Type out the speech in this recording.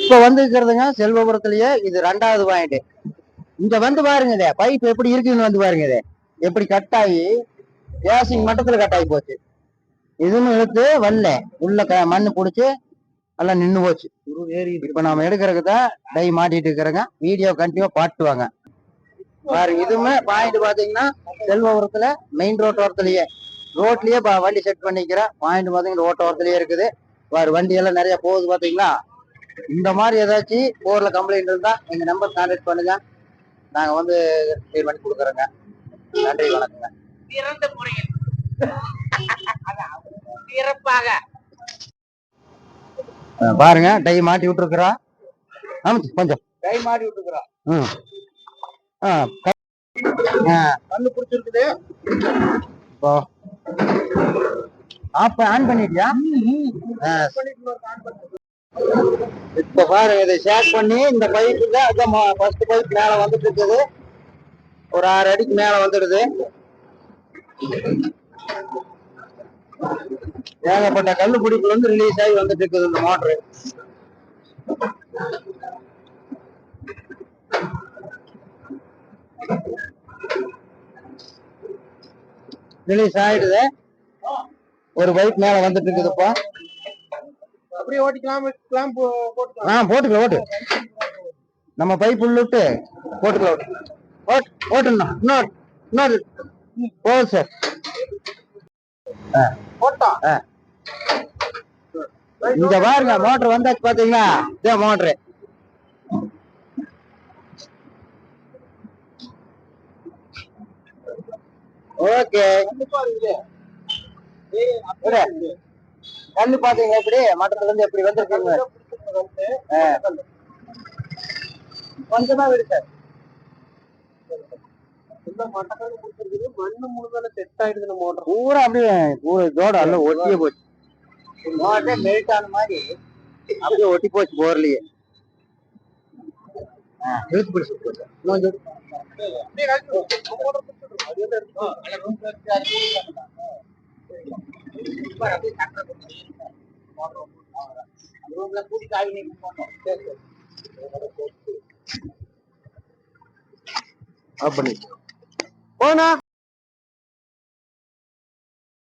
இப்ப வந்து இருக்கிறதுங்க செல்வபுரத்திலேயே இது 2வது பாயிண்ட். இங்க வந்து பாருங்க, இதே பைப் எப்படி இருக்குன்னு வந்து பாருங்க. இதே எப்படி கட் ஆகி கேசிங் மட்டத்துல கட் ஆகி போச்சு. இதுன்னு இழுத்து வரல, உள்ள மண்ணு புடிச்சு எல்லாம் நின்று போச்சு. இப்ப நாம எடுக்கிறதுக்கு தான் டை மாட்டிட்டு இருக்கிறேங்க. வீடியோ கண்டிப்பா பாட்டுவாங்க பாருங்க. இதுவுமே பாயிண்ட் பாத்தீங்கன்னா செல்வபுரத்துல மெயின் ரோட் ஓரத்துலயே ரோட்லயே வண்டி செட் பண்ணிக்கிற பாயிண்ட் பாத்தீங்கன்னா ரோட் ஓரத்துலயே இருக்குது. வேறு வண்டி எல்லாம் நிறைய போகுது பாத்தீங்களா. இந்த மாதிரி ஏதாச்சும் போர்ல கம்ப்ளைண்ட் இருந்தா எங்க நம்பர் கான்டாக்ட் பண்ணுங்க, நாங்க வந்து கிளியர் பண்ணி கொடுக்குறோங்க. நன்றி, வணக்கங்க. சிறந்த முறையில் சிறப்பாக பாருங்க டை மாட்டி விட்டுருக்குறோம். கொஞ்சம் டை மாட்டி விட்டுருக்குறோம். கண்ணு பிடிச்சிருக்குது. இப்போ ஆன் பண்ணிட்டியா? இப்ப பாருங்க, இதை ஷேக் பண்ணி இந்த பைப்புல ஃபர்ஸ்ட் பைப் மேல வந்துட்டு இருக்குது. ஒரு 6 அடிக்கு மேல வந்துடுது. ஏகப்பட்ட கல்லுபிடிப்புல வந்து ரிலீஸ் ஆகி வந்துட்டு இருக்குது இந்த மோட்டரு. ரிலீஸ் ஆயிடுது. ஒரு பைப் மேல வந்துட்டு இருக்குதுப்பா. அப்படியே ஓட்டிக்கலாம், போட்டுக்கலாம். ஓட்டு, நம்ம பைப் உள்ளிட்டு போட்டுக்கலாம். ஓட்டணும். இன்னொரு போதும் சார். இங்க பாருங்க, மோட்டர் வந்தாச்சு பாத்தீங்களா. இதான் மோட்டரு. ஓகே, கல்லு பாத்தீங்க எப்படி மட்டத்துல இருந்து எப்படி வந்துருக்கீங்க. கொஞ்சமா விடு சார். மண்ணு முழுதான செட் ஆயிடுது. மோட்டர் பூரா அப்படியே இதோட எல்லாம் ஒட்டியே போச்சு. மோட்டர் மெல்ட் ஆன மாதிரி அப்படியே ஒட்டி போச்சு போர்லயே. இழுத்து பிடிச்சு பண்ணி போனா